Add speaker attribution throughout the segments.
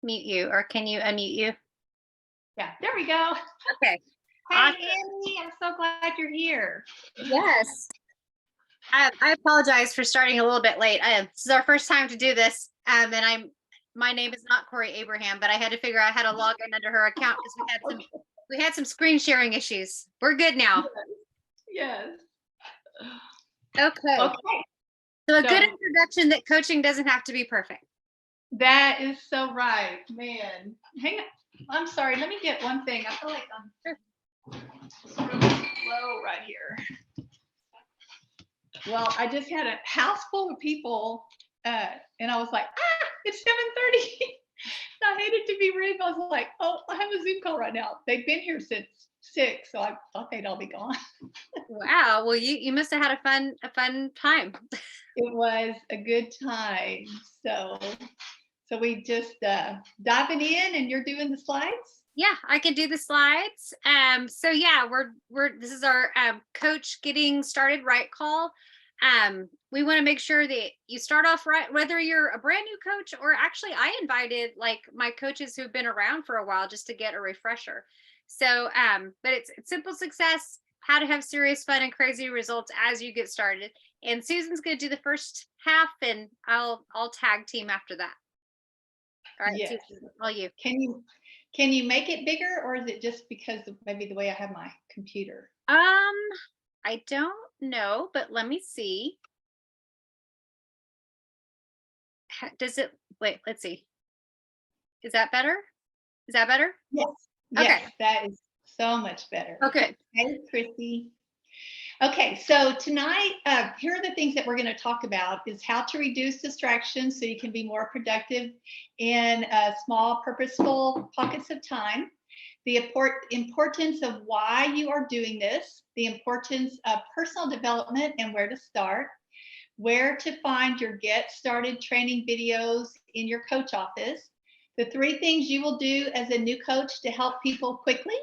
Speaker 1: mute you, or can you unmute you?
Speaker 2: Yeah, there we go.
Speaker 1: Okay.
Speaker 2: Hey,
Speaker 1: Awesome.
Speaker 2: Annie, I'm so glad you're here.
Speaker 1: Yes. I apologize for starting a little bit late. This is our first time to do this. And my name is not Corey Abraham, but I had to figure out how to log in under her account because we had some screen sharing issues. We're good now.
Speaker 2: Yes.
Speaker 1: Okay.
Speaker 2: Okay.
Speaker 1: So a good introduction that coaching doesn't have to be perfect.
Speaker 2: That is so right, man. Hang on. I'm sorry. Let me get one thing. I feel like I'm really low right here. Well, I just had a house full of people, and I was like, it's 7:30. I hated to be rude. I was like, oh, I have a Zoom call right now. They've been here since 6, so I thought they'd all be gone.
Speaker 1: Wow. Well, you must have had a fun time.
Speaker 2: It was a good time. So we just diving in, and you're doing the slides.
Speaker 1: Yeah, I can do the slides. So yeah, this is our coach getting started right call. We want to make sure that you start off right, whether you're a brand new coach or actually I invited like my coaches who've been around for a while just to get a refresher. So but it's simple success, how to have serious fun and crazy results as you get started. And Susan's gonna do the first half and I'll tag team after that. All right,
Speaker 2: Yes.
Speaker 1: Susan, all you.
Speaker 2: Can you make it bigger, or is it just because of maybe the way I have my computer?
Speaker 1: I don't know, but let me see. Does it, wait, let's see. Is that better? Is that better?
Speaker 2: Yes.
Speaker 1: Okay.
Speaker 2: Yes, that is so much better.
Speaker 1: Okay.
Speaker 2: Hey, Chrissy. Okay, so tonight, here are the things that we're going to talk about is how to reduce distractions so you can be more productive in small, purposeful pockets of time. The importance of why you are doing this, the importance of personal development and where to start, where to find your get started training videos in your coach office, the 3 things you will do as a new coach to help people quickly,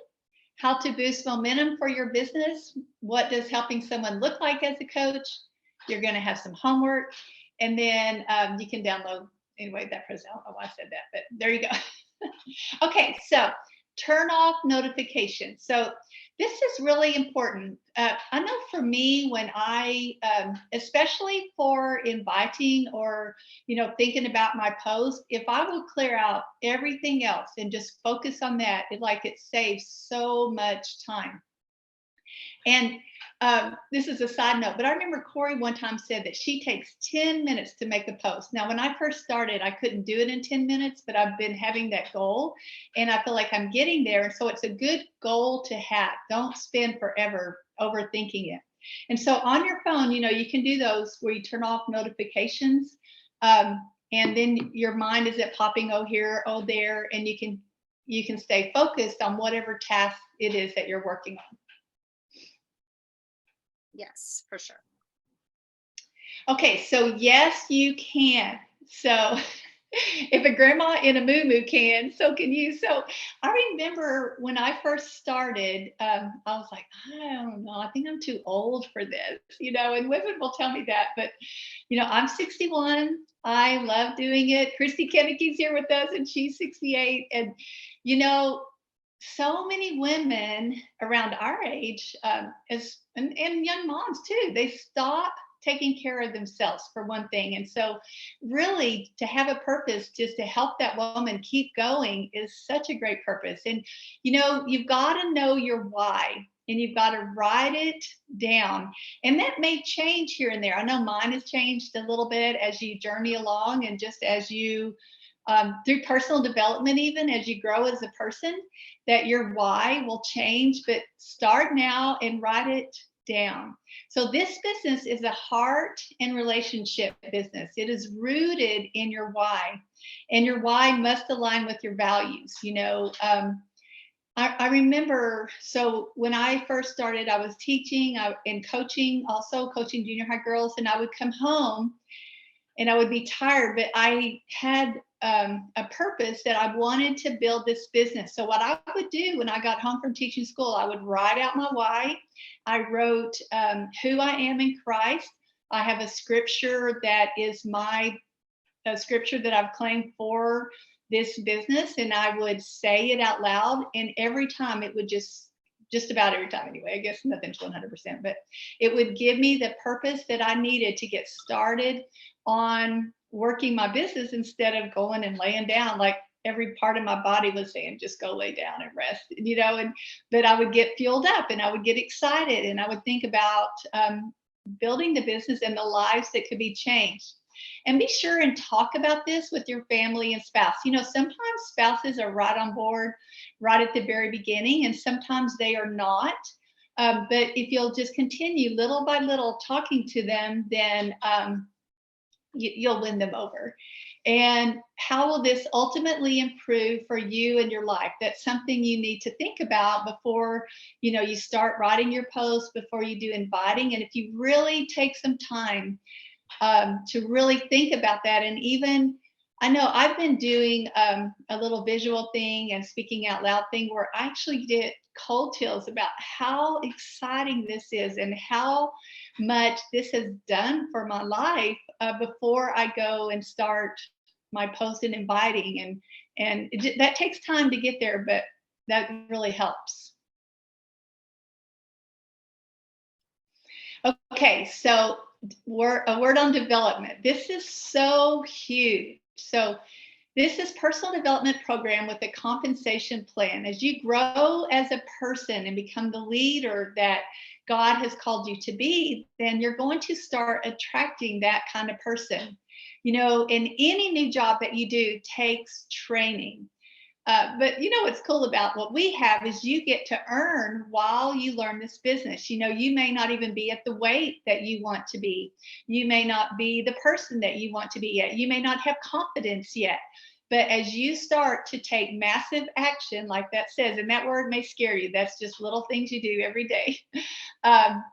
Speaker 2: how to boost momentum for your business, what does helping someone look like as a coach. You're going to have some homework, and then you can download, anyway, that present. I don't know why I said that, but there you go. Okay, so turn off notifications. So this is really important. I know for me, when I, especially for inviting or, thinking about my post, if I will clear out everything else and just focus on that, it saves so much time. And this is a side note, but I remember Corey one time said that she takes 10 minutes to make a post. Now, when I first started, I couldn't do it in 10 minutes, but I've been having that goal and I feel like I'm getting there. And so it's a good goal to have. Don't spend forever overthinking it. And so on your phone, you can do those where you turn off notifications. And then your mind isn't popping, oh, here, oh, there, and you can stay focused on whatever task it is that you're working on.
Speaker 1: Yes, for sure.
Speaker 2: Okay, so yes, you can. So if a grandma in a moo-moo can, so can you. So I remember when I first started, I was like, I don't know, I think I'm too old for this, and women will tell me that, but I'm 61. I love doing it. Christy Kenneke's here with us and she's 68. And, so many women around our age, and young moms too, they stop taking care of themselves for one thing. And so really to have a purpose just to help that woman keep going is such a great purpose. And you've got to know your why and you've got to write it down. And that may change here and there. I know mine has changed a little bit as you journey along and just as you through personal development, even as you grow as a person, that your why will change, but start now and write it down. So this business is a heart and relationship business. It is rooted in your why, and your why must align with your values. I remember, so when I first started, I was teaching and coaching, also coaching junior high girls, and I would come home and I would be tired, but I had a purpose that I wanted to build this business. So what I would do when I got home from teaching school, I would write out my why. I wrote who I am in Christ. I have a scripture that is my scripture that I've claimed for this business, and I would say it out loud, and every time it would just about every time anyway, I guess nothing's 100%, but it would give me the purpose that I needed to get started on working my business instead of going and laying down. Like every part of my body was saying, just go lay down and rest, and but I would get fueled up and I would get excited and I would think about building the business and the lives that could be changed. And be sure and talk about this with your family and spouse. Sometimes spouses are right on board right at the very beginning, and sometimes they are not. But if you'll just continue little by little talking to them, then you'll win them over. And how will this ultimately improve for you and your life? That's something you need to think about before you start writing your post, before you do inviting. And if you really take some time to really think about that. And even, I know I've been doing a little visual thing and speaking out loud thing where I actually get cold chills about how exciting this is and how much this has done for my life before I go and start my post and inviting. And that takes time to get there, but that really helps. Okay, so a word on development. This is so huge. So this is personal development program with a compensation plan. As you grow as a person and become the leader that God has called you to be, then you're going to start attracting that kind of person. And any new job that you do takes training. But what's cool about what we have is you get to earn while you learn this business. You may not even be at the weight that you want to be. You may not be the person that you want to be yet. You may not have confidence yet. But as you start to take massive action, like that says, and that word may scare you, that's just little things you do every day. And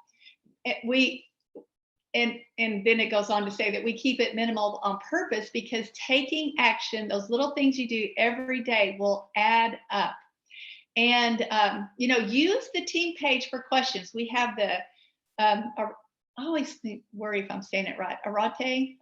Speaker 2: then it goes on to say that we keep it minimal on purpose because taking action, those little things you do every day will add up. And, use the team page for questions. We have the, I always worry if I'm saying it right, arete,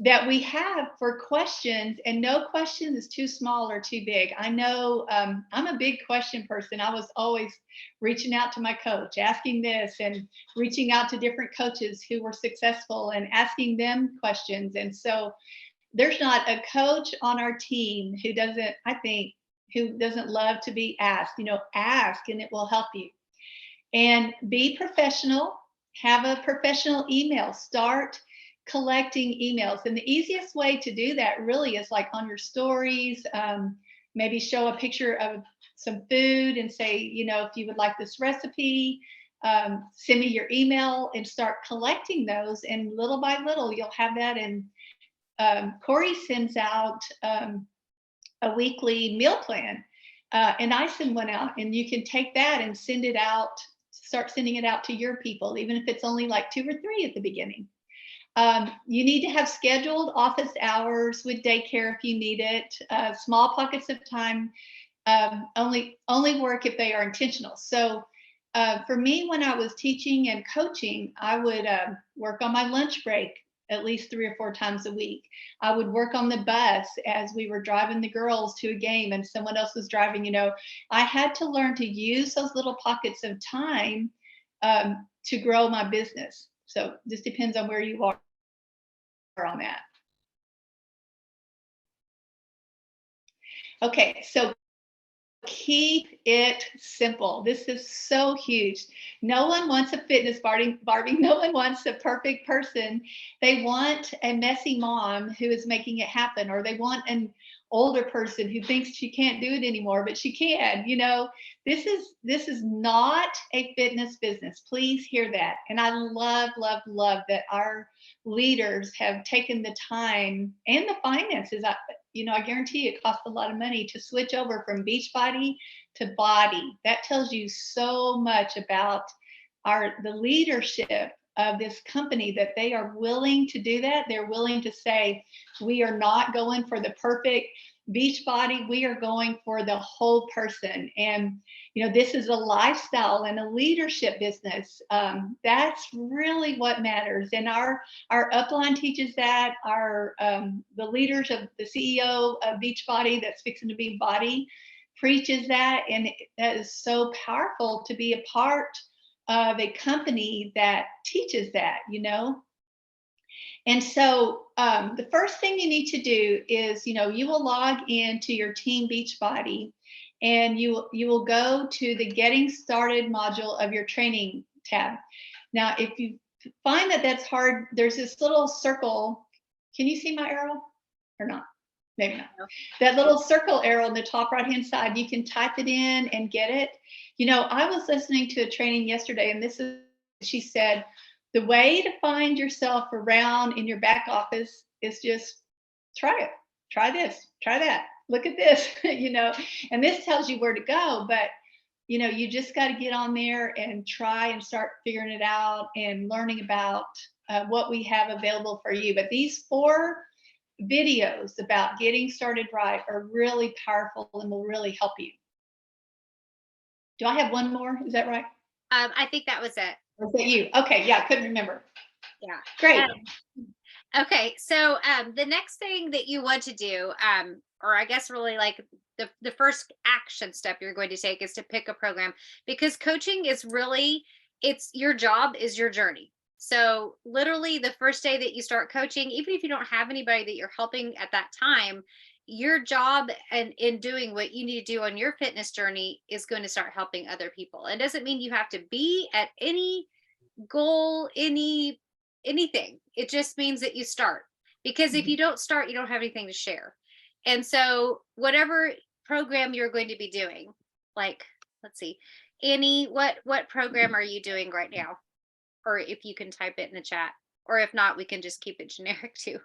Speaker 2: that we have for questions, and no question is too small or too big. I know I'm a big question person. I was always reaching out to my coach, asking this, and reaching out to different coaches who were successful and asking them questions. And so there's not a coach on our team who doesn't love to be asked. Ask and it will help you. And be professional. Have a professional email. Start collecting emails. And the easiest way to do that really is like on your stories, maybe show a picture of some food and say, if you would like this recipe, send me your email, and start collecting those. And little by little, you'll have that. And Corey sends out a weekly meal plan. And I send one out, and you can take that and start sending it out to your people, even if it's only like 2 or 3 at the beginning. You need to have scheduled office hours with daycare if you need it. Small pockets of time, only work if they are intentional. So for me, when I was teaching and coaching, I would work on my lunch break at least 3 or 4 times a week. I would work on the bus as we were driving the girls to a game and someone else was driving. I had to learn to use those little pockets of time to grow my business. So just depends on where you are on that. Okay, so keep it simple. This is so huge. No one wants a fitness Barbie. No one wants a perfect person. They want a messy mom who is making it happen, or they want an older person who thinks she can't do it anymore, but she can. This is not a fitness business. Please hear that. And I love, love, love that our leaders have taken the time and the finances. I guarantee it costs a lot of money to switch over from Beachbody to Body. That tells you so much about the leadership of this company, that they are willing to do that. They're willing to say, we are not going for the perfect, Beachbody, we are going for the whole person. And, this is a lifestyle and a leadership business. That's really what matters. And our upline teaches that. The leaders of the CEO of Beachbody, that's fixing to be Body, preaches that. And that is so powerful to be a part of a company that teaches that. And so the first thing you need to do is, you will log into your Team Beachbody, and you will go to the Getting Started module of your training tab. Now, if you find that that's hard, there's this little circle. Can you see my arrow or not? Maybe not. That little circle arrow on the top right-hand side, you can type it in and get it. I was listening to a training yesterday, and she said, the way to find yourself around in your back office is just try it. Try this, try that. Look at this, and this tells you where to go. But, you just got to get on there and try and start figuring it out and learning about what we have available for you. But these 4 videos about getting started right are really powerful and will really help you. Do I have one more? Is that right?
Speaker 1: I think that was it.
Speaker 2: Was that you? Okay. Yeah. I couldn't remember.
Speaker 1: Yeah.
Speaker 2: Great.
Speaker 1: Okay. So the next thing that you want to do, or I guess really like the first action step you're going to take is to pick a program, because coaching is really, it's your job is your journey. So literally the first day that you start coaching, even if you don't have anybody that you're helping at that time, your job and in doing what you need to do on your fitness journey is going to start helping other people. It doesn't mean you have to be at any goal, anything. It just means that you start, because if you don't start, you don't have anything to share. And so whatever program you're going to be doing, like, let's see, Annie, what program are you doing right now? Or if you can type it in the chat, or if not, we can just keep it generic too.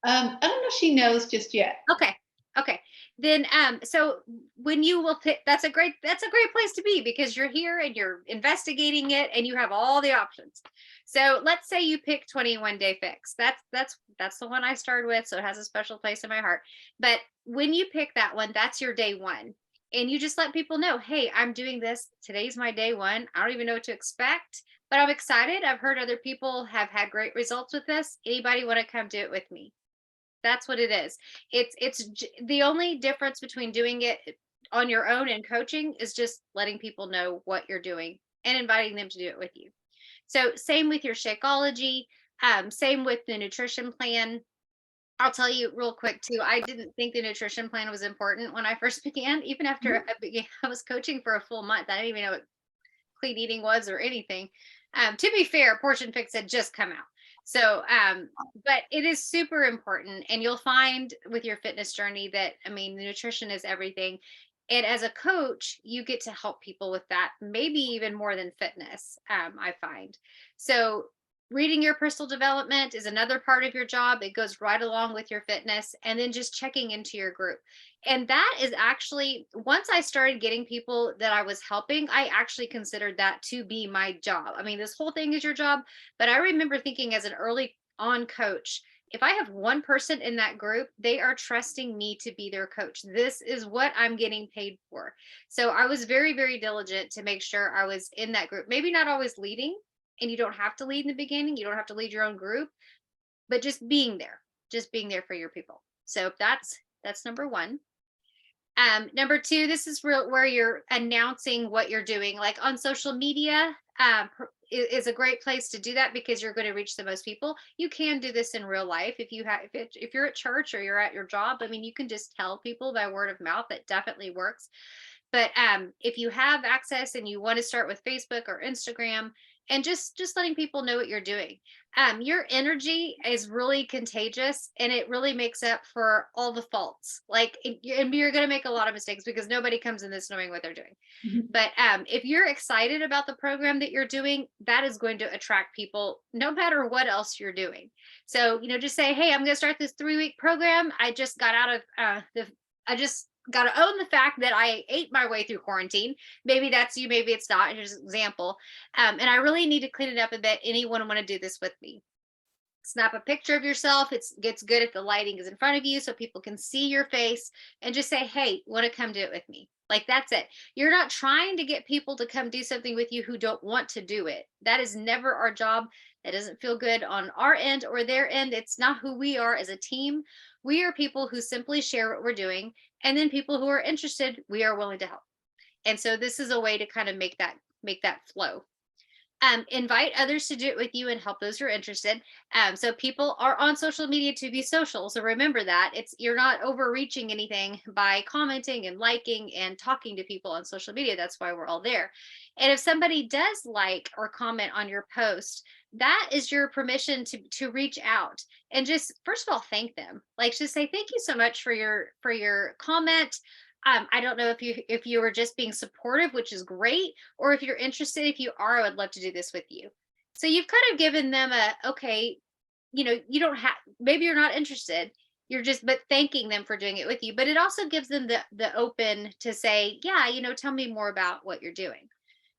Speaker 2: I don't know if she knows just yet.
Speaker 1: Okay. Okay. Then so when you will pick, that's a great place to be, because you're here and you're investigating it and you have all the options. So let's say you pick 21 Day Fix. That's the one I started with, so it has a special place in my heart. But when you pick that one, that's your day one. And you just let people know, hey, I'm doing this. Today's my day one. I don't even know what to expect, but I'm excited. I've heard other people have had great results with this. Anybody want to come do it with me? That's what it is. The only difference between doing it on your own and coaching is just letting people know what you're doing and inviting them to do it with you. So same with your Shakeology, same with the nutrition plan. I'll tell you real quick too. I didn't think the nutrition plan was important when I first began. Even after I was coaching for a full month, I didn't even know what clean eating was or anything. To be fair, Portion Fix had just come out. So, but it is super important. And you'll find with your fitness journey that, I mean, the nutrition is everything. And as a coach, you get to help people with that, maybe even more than fitness, I find. So, reading your personal development is another part of your job. It goes right along with your fitness, and then just checking into your group. And that is actually, once I started getting people that I was helping, I actually considered that to be my job. I mean, this whole thing is your job, but I remember thinking as an early on coach, if I have one person in that group, they are trusting me to be their coach. This is what I'm getting paid for. So I was very, very diligent to make sure I was in that group. Maybe not always leading, and you don't have to lead in the beginning. You don't have to lead your own group, but just being there for your people. So that's number one. Number two, this is where you're announcing what you're doing, like on social media. Is a great place to do that, because you're going to reach the most people. You can do this in real life if you're at church or you're at your job. I mean, you can just tell people by word of mouth. That definitely works. But if you have access and you want to start with Facebook or Instagram, and just letting people know what you're doing, your energy is really contagious, and it really makes up for all the faults. Like, and you're going to make a lot of mistakes, because nobody comes in this knowing what they're doing. But if you're excited about the program that you're doing, that is going to attract people no matter what else you're doing. So, just say, hey, I'm going to start this 3-week program. I just got out of I just got to own the fact that I ate my way through quarantine. Maybe that's you, maybe it's not. Here's an example. And I really need to clean it up a bit. Anyone want to do this with me? Snap a picture of yourself. It gets good if the lighting is in front of you so people can see your face, and just say, hey, want to come do it with me? Like, that's it. You're not trying to get people to come do something with you who don't want to do it. That is never our job. That doesn't feel good on our end or their end. It's not who we are as a team. We are people who simply share what we're doing, and then people who are interested, we are willing to help. And so this is a way to kind of make that flow. Invite others to do it with you and help those who are interested. So people are on social media to be social. So remember that you're not overreaching anything by commenting and liking and talking to people on social media. That's why we're all there. And if somebody does like or comment on your post, that is your permission to reach out and just first of all thank them. Like, just say thank you so much for your comment. I don't know if you were just being supportive, which is great, or if you're interested. If you are, I would love to do this with you. So you've kind of given them a okay, you don't have, maybe you're not interested. You're just but thanking them for doing it with you. But it also gives them the open to say, yeah, tell me more about what you're doing.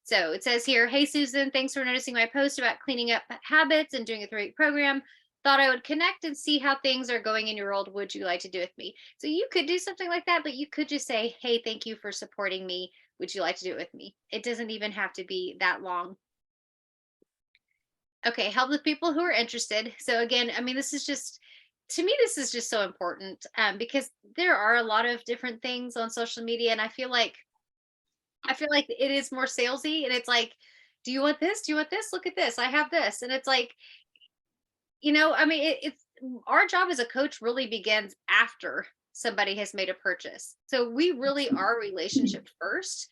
Speaker 1: So it says here, hey, Susan, thanks for noticing my post about cleaning up habits and doing a 3-week program. Thought I would connect and see how things are going in your world. Would you like to do it with me? So you could do something like that, but you could just say, hey, thank you for supporting me. Would you like to do it with me? It doesn't even have to be that long. Okay, help the people who are interested. So again, I mean, this is just, to me, this is just so important because there are a lot of different things on social media, and I feel like it is more salesy, and it's like, do you want this? Do you want this? Look at this. I have this. And it's like, I mean, it's our job as a coach really begins after somebody has made a purchase. So we really are relationship first.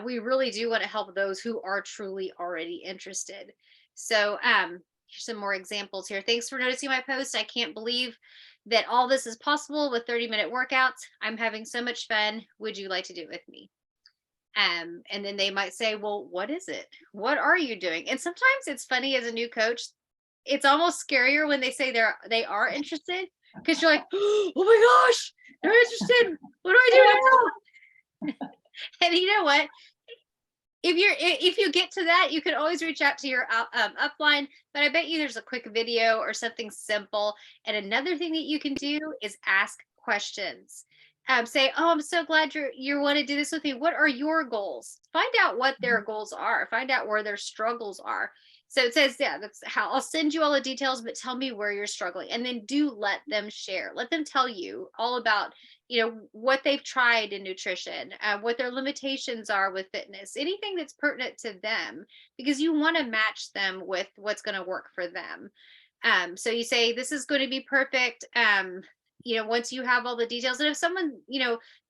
Speaker 1: We really do want to help those who are truly already interested. So here's some more examples here. Thanks for noticing my post. I can't believe that all this is possible with 30-minute workouts. I'm having so much fun. Would you like to do it with me? And then they might say, well, what is it? What are you doing? And sometimes it's funny as a new coach, it's almost scarier when they say they are interested, because you're like, oh my gosh, they're interested. What do I do now? And you know what? If you get to that, you can always reach out to your upline. But I bet you there's a quick video or something simple. And another thing that you can do is ask questions. Say, oh, I'm so glad you want to do this with me. What are your goals? Find out what their goals are. Find out where their struggles are. So it says, yeah, that's how I'll send you all the details, but tell me where you're struggling. And then do let them share. Let them tell you all about what they've tried in nutrition, what their limitations are with fitness, anything that's pertinent to them, because you want to match them with what's going to work for them. So you say this is going to be perfect. Once you have all the details, and if someone,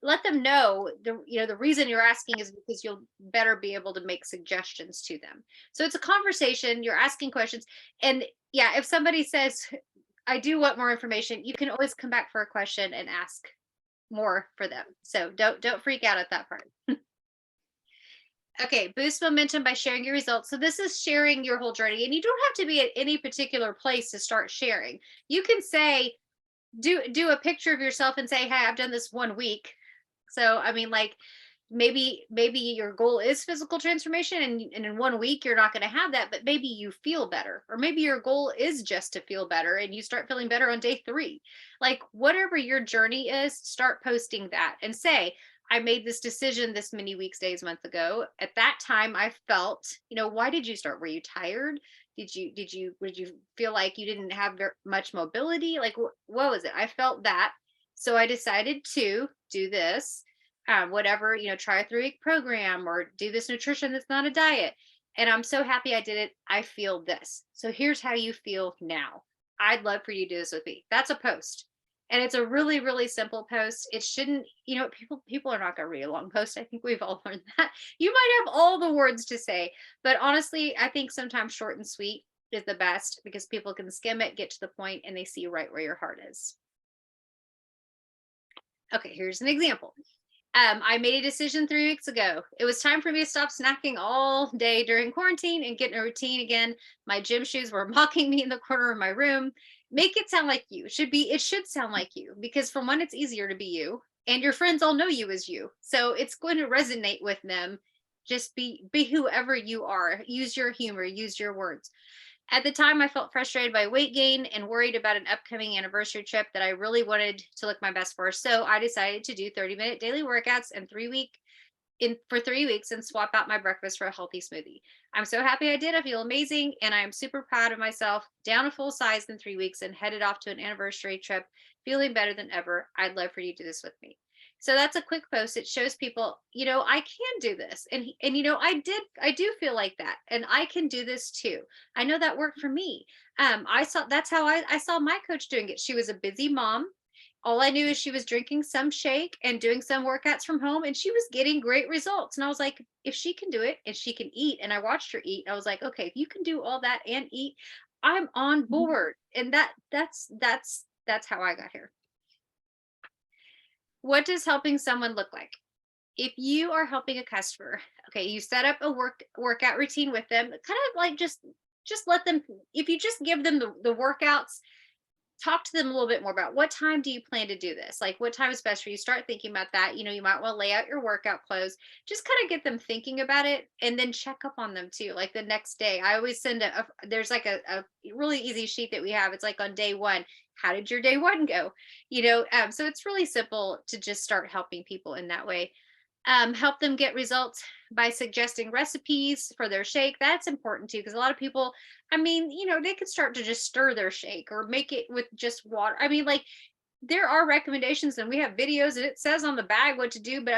Speaker 1: let them know the reason you're asking is because you'll better be able to make suggestions to them. So it's a conversation. You're asking questions, and yeah, if somebody says, I do want more information, you can always come back for a question and ask more for them. So don't freak out at that part. Okay, boost momentum by sharing your results. So this is sharing your whole journey, and you don't have to be at any particular place to start sharing. You can say, do a picture of yourself and say, hey, I've done this 1 week. So I mean, like, maybe your goal is physical transformation, and in 1 week you're not going to have that, but maybe you feel better, or maybe your goal is just to feel better and you start feeling better on day 3. Like, whatever your journey is, start posting that and say, I made this decision this many weeks, days, months ago. At that time I felt, why did you start? Were you tired? Did you feel like you didn't have much mobility? Like, what was it? I felt that, so I decided to do this, whatever, try a 3-week program or do this nutrition that's not a diet. And I'm so happy I did it. I feel this. So here's how you feel now. I'd love for you to do this with me. That's a post. And it's a really, really simple post. It shouldn't, people are not going to read a long post. I think we've all learned that. You might have all the words to say, but honestly, I think sometimes short and sweet is the best, because people can skim it, get to the point, and they see right where your heart is. Okay, here's an example. I made a decision 3 weeks ago. It was time for me to stop snacking all day during quarantine and get in a routine again. My gym shoes were mocking me in the corner of my room. Make it sound like you. It should sound like you, because for one, it's easier to be you, and your friends all know you as you. So it's going to resonate with them. Just be whoever you are. Use your humor, use your words. At the time, I felt frustrated by weight gain and worried about an upcoming anniversary trip that I really wanted to look my best for. So I decided to do 30-minute daily workouts and 3 week in for 3 weeks and swap out my breakfast for a healthy smoothie. I'm so happy I did. I feel amazing and I am super proud of myself. Down a full size in 3 weeks and headed off to an anniversary trip, feeling better than ever. I'd love for you to do this with me. So that's a quick post. It shows people, I can do this. And I do feel like that. And I can do this too. I know that worked for me. I saw that's how I saw my coach doing it. She was a busy mom. All I knew is she was drinking some shake and doing some workouts from home, and she was getting great results. And I was like, if she can do it and she can eat, and I watched her eat, I was like, okay, if you can do all that and eat, I'm on
Speaker 2: Mhm.
Speaker 1: board. And that's how I got here. What does helping someone look like? If you are helping a customer, okay, you set up a workout routine with them, kind of like just let them, if you just give them the workouts, talk to them a little bit more about what time do you plan to do this? Like what time is best for you? Start thinking about that. You might want to lay out your workout clothes, just kind of get them thinking about it and then check up on them too. Like the next day, I always send there's like a really easy sheet that we have. It's like on day one, how did your day one go? So it's really simple to just start helping people in that way. Help them get results by suggesting recipes for their shake. That's important too, because a lot of people, they could start to just stir their shake or make it with just water. Like there are recommendations and we have videos and it says on the bag what to do, but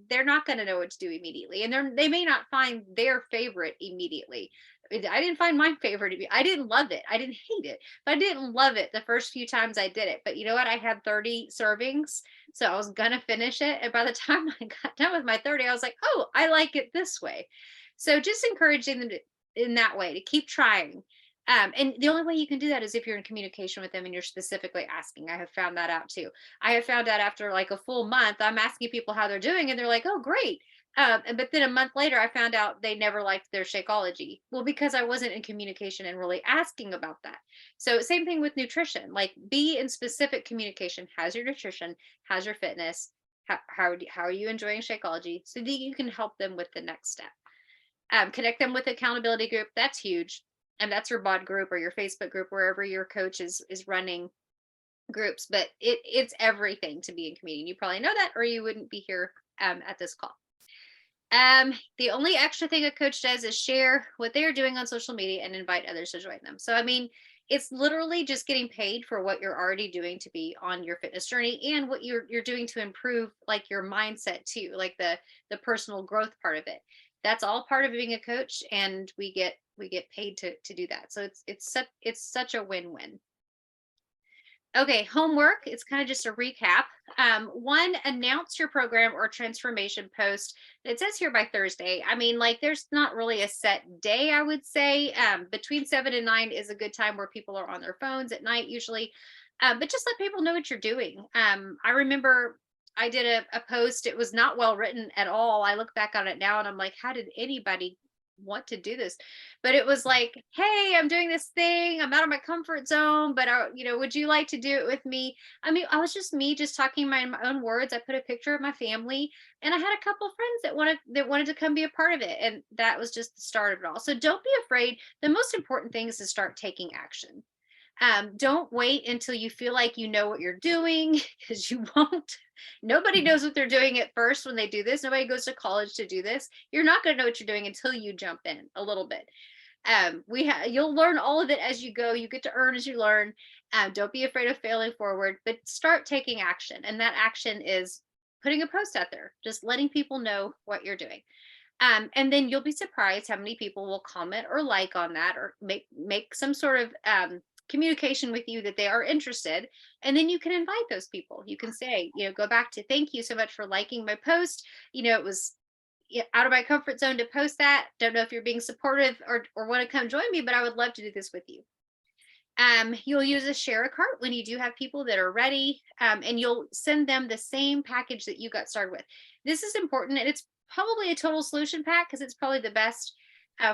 Speaker 1: they're not going to know what to do immediately. And they may not find their favorite immediately. I didn't find my favorite. I didn't love it. I didn't hate it, but I didn't love it the first few times I did it. But you know what? I had 30 servings, so I was gonna finish it. And by the time I got done with my 30, I was like, oh, I like it this way. So just encouraging them in that way to keep trying. And the only way you can do that is if you're in communication with them and you're specifically asking. I have found that out too. I have found out after like a full month, I'm asking people how they're doing, and they're like, "Oh, great." But then a month later, I found out they never liked their Shakeology. Well, because I wasn't in communication and really asking about that. So same thing with nutrition. Like be in specific communication. How's your nutrition? How's your fitness? How are you enjoying Shakeology? So that you can help them with the next step. Connect them with accountability group. That's huge. And that's your bod group or your Facebook group, wherever your coach is running groups. But it's everything to be in community. You probably know that, or you wouldn't be here at this call. The only extra thing a coach does is share what they're doing on social media and invite others to join them. So it's literally just getting paid for what you're already doing to be on your fitness journey and what you're doing to improve like your mindset too, like the personal growth part of it. That's all part of being a coach, and we get paid to do that. So it's such a win-win. Okay, homework. It's kind of just a recap. One, announce your program or transformation post. It says here by Thursday. Like there's not really a set day, I would say. Between 7 and 9 is a good time where people are on their phones at night, usually. But just let people know what you're doing. I remember I did a post. It was not well written at all. I look back on it now and I'm like, how did anybody want to do this? But it was like, hey, I'm doing this thing, I'm out of my comfort zone, but would you like to do it with me? I was just me, just talking my own words. I put a picture of my family, and I had a couple of friends that wanted to come be a part of it, and that was just the start of it all. So don't be afraid. The most important thing is to start taking action. Don't wait until you feel like you know what you're doing, because you won't. Nobody knows what they're doing at first when they do this. Nobody goes to college to do this. You're not going to know what you're doing until you jump in a little bit. You'll learn all of it as you go. You get to earn as you learn. Don't be afraid of failing forward, but start taking action. And that action is putting a post out there, just letting people know what you're doing. And then you'll be surprised how many people will comment or like on that, or make some sort of communication with you that they are interested. And then you can invite those people. You can say, go back to, thank you so much for liking my post. It was out of my comfort zone to post that. Don't know if you're being supportive or want to come join me, but I would love to do this with you. You'll use a share a cart when you do have people that are ready, and you'll send them the same package that you got started with. This is important, and it's probably a total solution pack because it's probably the best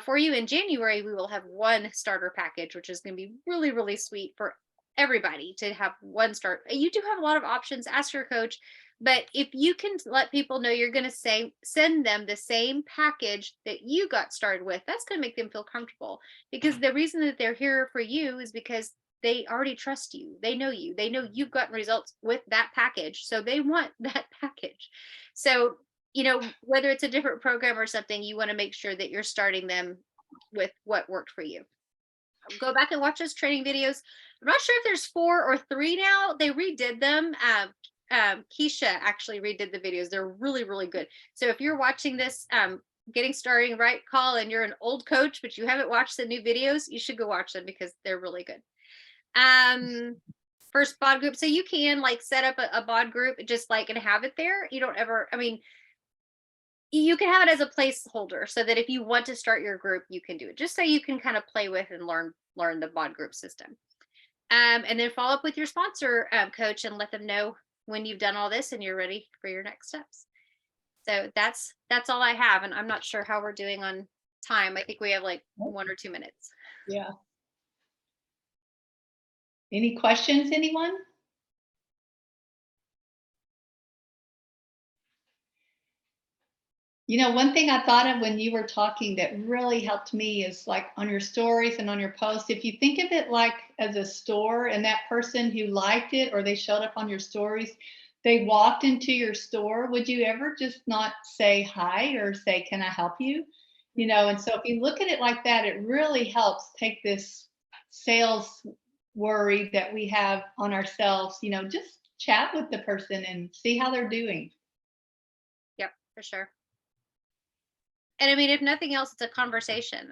Speaker 1: for you. In January, we will have one starter package, which is going to be really, really sweet for everybody to have one start. You do have a lot of options. Ask your coach But if you can let people know you're going to send them the same package that you got started with, that's going to make them feel comfortable, because the reason that they're here for you is because they already trust you. They know you. They know you've gotten results with that package. So they want that package. So, whether it's a different program or something, you want to make sure that you're starting them with what worked for you. Go back and watch those training videos. I'm not sure if there's 4 or 3 now. They redid them. Keisha actually redid the videos. They're really, really good. So if you're watching this, getting starting right call, and you're an old coach, but you haven't watched the new videos, you should go watch them because they're really good. First bod group. So you can like set up a bod group just like and have it there. You don't ever, you can have it as a placeholder so that if you want to start your group, you can do it, just so you can kind of play with and learn the bod group system. And then follow up with your sponsor coach and let them know when you've done all this and you're ready for your next steps. So that's all I have. And I'm not sure how we're doing on time. I think we have like 1 or 2 minutes.
Speaker 2: Yeah. Any questions, anyone? One thing I thought of when you were talking that really helped me is like on your stories and on your posts, if you think of it like as a store, and that person who liked it or they showed up on your stories, they walked into your store, would you ever just not say hi or say, can I help you? And so if you look at it like that, it really helps take this sales worry that we have on ourselves, just chat with the person and see how they're doing.
Speaker 1: Yep, for sure. And if nothing else, it's a conversation.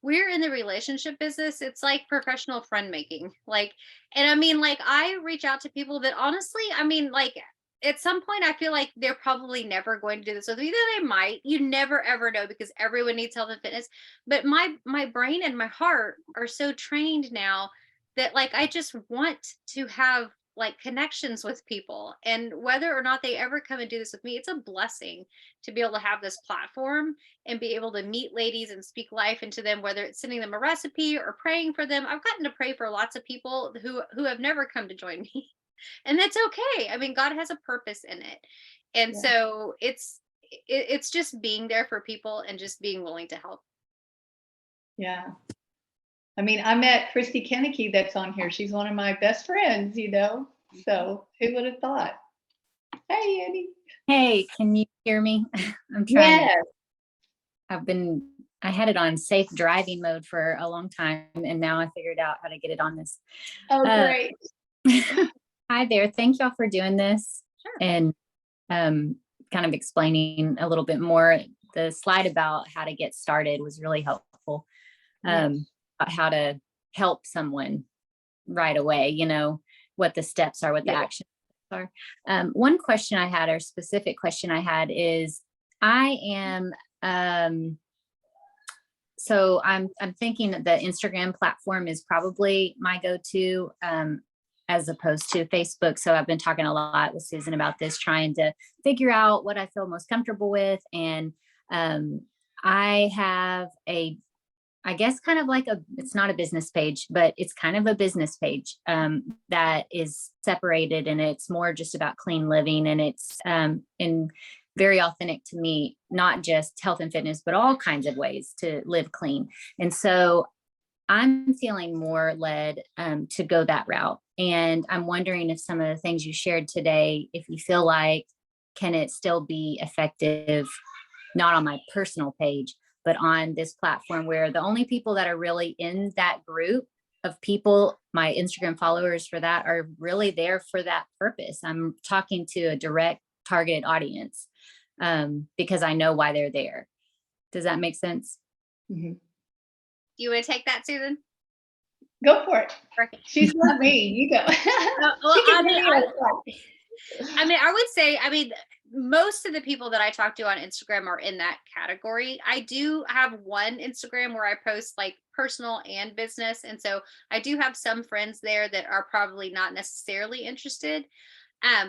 Speaker 1: We're in the relationship business. It's like professional friend making. Like I reach out to people that honestly, like at some point I feel like they're probably never going to do this with me. Either they might, you never ever know, because everyone needs health and fitness. But my brain and my heart are so trained now that like I just want to have like connections with people, and whether or not they ever come and do this with me, it's a blessing to be able to have this platform and be able to meet ladies and speak life into them, whether it's sending them a recipe or praying for them. I've gotten to pray for lots of people who have never come to join me. And that's okay. God has a purpose in it. And
Speaker 2: Yeah.
Speaker 1: so it's just being there for people and just being willing to help.
Speaker 2: Yeah. I met Christy Kenneke that's on here. She's one of my best friends, so who would have thought? Hey, Annie.
Speaker 3: Hey, can you hear me? I'm trying.
Speaker 2: Yes.
Speaker 3: I had it on safe driving mode for a long time, and now I figured out how to get it on this.
Speaker 2: Oh, great.
Speaker 3: Hi there. Thank y'all for doing this.
Speaker 1: Sure.
Speaker 3: And kind of explaining a little bit more. The slide about how to get started was really helpful. About how to help someone right away, what the steps are, what the actions are. One question I had, or specific question I had, is I am so I'm thinking that the Instagram platform is probably my go-to, as opposed to Facebook. So I've been talking a lot with Susan about this, trying to figure out what I feel most comfortable with. And I have I guess kind of like it's not a business page, but it's kind of a business page that is separated, and it's more just about clean living. And it's and very authentic to me, not just health and fitness, but all kinds of ways to live clean. And so I'm feeling more led to go that route. And I'm wondering if some of the things you shared today, if you feel like, can it still be effective, not on my personal page, but on this platform where the only people that are really in that group of people, my Instagram followers for that, are really there for that purpose. I'm talking to a direct targeted audience because I know why they're there. Does that make sense?
Speaker 2: Mm-hmm.
Speaker 1: Do you want to take that, Susan?
Speaker 2: Go for it.
Speaker 1: Okay.
Speaker 2: She's not me. You go.
Speaker 1: I would say, most of the people that I talk to on Instagram are in that category. I do have one Instagram where I post like personal and business. And so I do have some friends there that are probably not necessarily interested.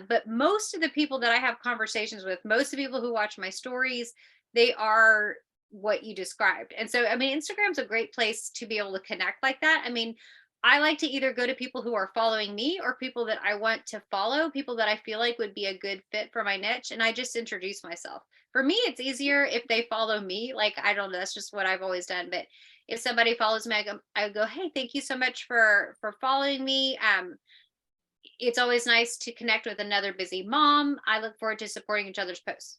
Speaker 1: But most of the people that I have conversations with, most of the people who watch my stories, they are what you described. And so, Instagram's a great place to be able to connect like that. I like to either go to people who are following me or people that I want to follow, people that I feel like would be a good fit for my niche. And I just introduce myself. For me, it's easier if they follow me. Like, I don't know, that's just what I've always done. But if somebody follows me, I go, hey, thank you so much for following me. It's always nice to connect with another busy mom. I look forward to supporting each other's posts.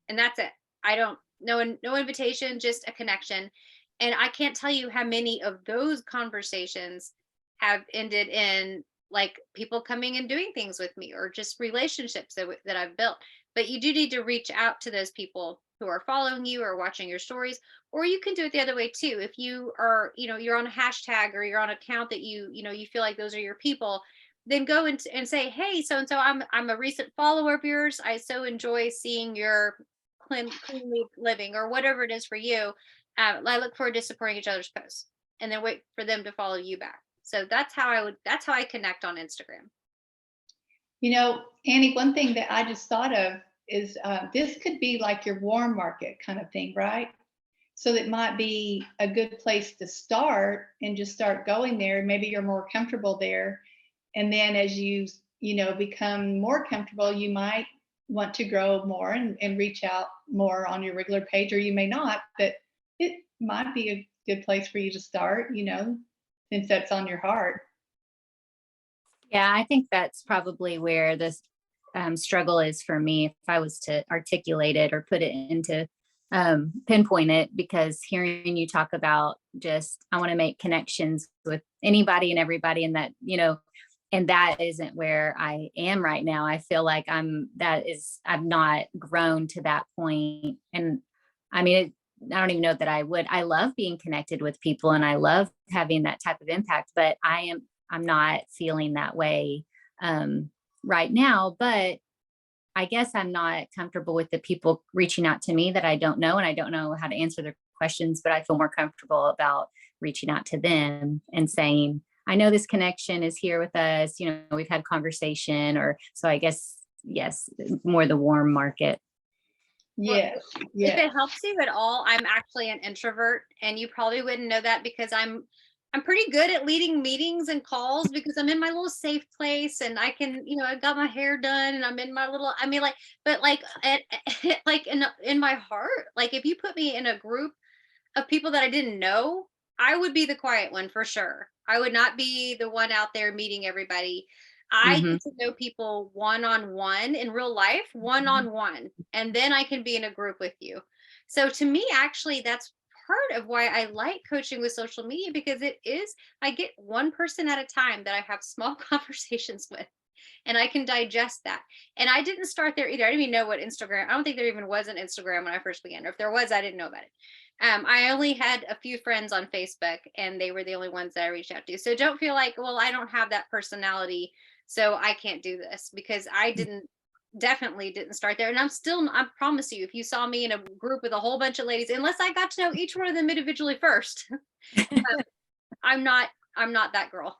Speaker 1: And that's it. I don't no invitation, just a connection. And I can't tell you how many of those conversations have ended in like people coming and doing things with me or just relationships that I've built. But you do need to reach out to those people who are following you or watching your stories, or you can do it the other way too. If you are, you're on a hashtag or you're on an account that you feel like those are your people, then go and say, hey, so and so, I'm a recent follower of yours. I so enjoy seeing your clean living or whatever it is for you. I look forward to supporting each other's posts, and then wait for them to follow you back. So that's how I connect on Instagram.
Speaker 2: Annie, one thing that I just thought of is this could be like your warm market kind of thing, right? So it might be a good place to start and just start going there. Maybe you're more comfortable there. And then as you become more comfortable, you might want to grow more and reach out more on your regular page, or you may not, but it might be a good place for you to start, since that's on your heart.
Speaker 3: Yeah, I think that's probably where this struggle is for me, if I was to articulate it or put it into pinpoint it, because hearing you talk about just, I want to make connections with anybody and everybody, and and that isn't where I am right now. I feel like I've not grown to that point. And I mean, I don't even know that I love being connected with people and I love having that type of impact, but I'm not feeling that way right now. But I guess I'm not comfortable with the people reaching out to me that I don't know, and I don't know how to answer their questions, but I feel more comfortable about reaching out to them and saying, I know this connection is here with us. We've had conversation, or so I guess, yes, more the warm market.
Speaker 1: Well,
Speaker 2: Yes.
Speaker 1: if it helps you at all, I'm actually an introvert, and you probably wouldn't know that because I'm pretty good at leading meetings and calls because I'm in my little safe place and I can, I got my hair done and I'm in my little, I mean, like, but like, like in my heart, like if you put me in a group of people that I didn't know, I would be the quiet one for sure. I would not be the one out there meeting everybody. I
Speaker 3: Hmm.
Speaker 1: get to know people one on one in real life, one on one, and then I can be in a group with you. So to me, actually, that's part of why I like coaching with social media, because I get one person at a time that I have small conversations with, and I can digest that. And I didn't start there either. I didn't even know what Instagram, I don't think there even was an Instagram when I first began. Or if there was, I didn't know about it. I only had a few friends on Facebook, and they were the only ones that I reached out to. So don't feel like, well, I don't have that personality, so I can't do this, because I definitely didn't start there. And I promise you, if you saw me in a group with a whole bunch of ladies, unless I got to know each one of them individually first, I'm not that girl.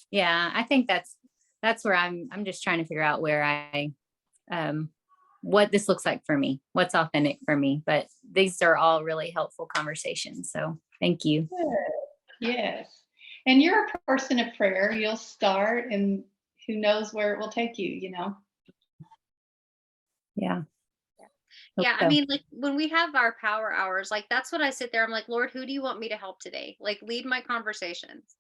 Speaker 3: Yeah, I think that's where I'm just trying to figure out where what this looks like for me, what's authentic for me. But these are all really helpful conversations. So thank you.
Speaker 2: Good. Yes. And you're a person of prayer. You'll start, and who knows where it will take you.
Speaker 3: Yeah.
Speaker 1: Yeah, I
Speaker 3: So,
Speaker 1: mean, like when we have our power hours, like that's what I sit there. I'm like, Lord, who do you want me to help today? Like lead my conversations.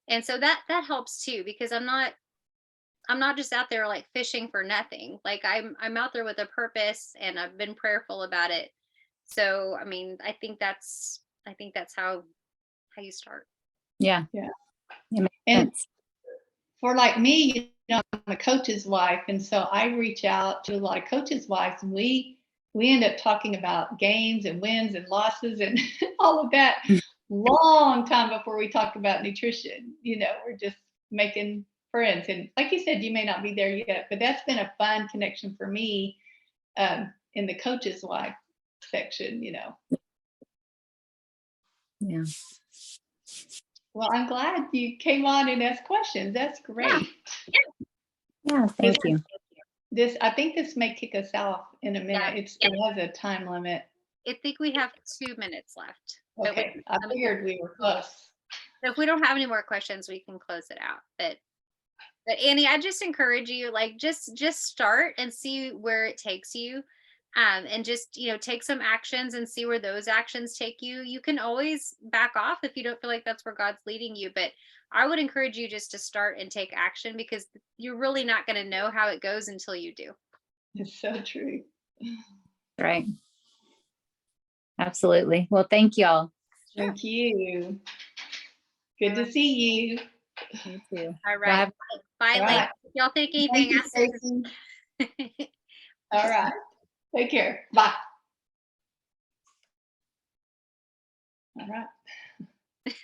Speaker 1: And so that helps too, because I'm not just out there like fishing for nothing. Like I'm out there with a purpose, and I've been prayerful about it. So I mean, I think that's how you start.
Speaker 3: yeah.
Speaker 2: Yeah.
Speaker 3: It makes
Speaker 2: And
Speaker 3: sense.
Speaker 2: for like me, I'm a coach's wife, and so I reach out to a lot of coaches' wives, and we end up talking about gains and wins and losses and all of that long time before we talk about nutrition. We're just making friends, and like you said, you may not be there yet, but that's been a fun connection for me in the coach's wife section.
Speaker 3: Yeah.
Speaker 2: Well, I'm glad you came on and asked questions. That's
Speaker 1: Yeah.
Speaker 2: great.
Speaker 3: Yeah. Thank you.
Speaker 2: I think this may kick us off in a
Speaker 1: Yeah.
Speaker 2: minute. It has a time limit.
Speaker 1: I think we have 2 minutes left. But
Speaker 2: Okay, I figured we were close.
Speaker 1: So if we don't have any more questions, we can close it out. But Annie, I just encourage you, like, just start and see where it takes you. And just, take some actions and see where those actions take you. You can always back off if you don't feel like that's where God's leading you. But I would encourage you just to start and take action, because you're really not going to know how it goes until you do.
Speaker 2: It's so true.
Speaker 3: Right. Absolutely. Well, thank y'all.
Speaker 2: Thank you. Good
Speaker 1: All
Speaker 2: to
Speaker 1: right.
Speaker 2: see you.
Speaker 3: You too.
Speaker 1: All
Speaker 3: Well,
Speaker 1: right. Bye,
Speaker 2: all
Speaker 1: ladies.
Speaker 2: right.
Speaker 1: If y'all think
Speaker 2: Thank
Speaker 1: anything,
Speaker 2: you,
Speaker 1: ask
Speaker 2: Stacy. All right. Take care. Bye. All right.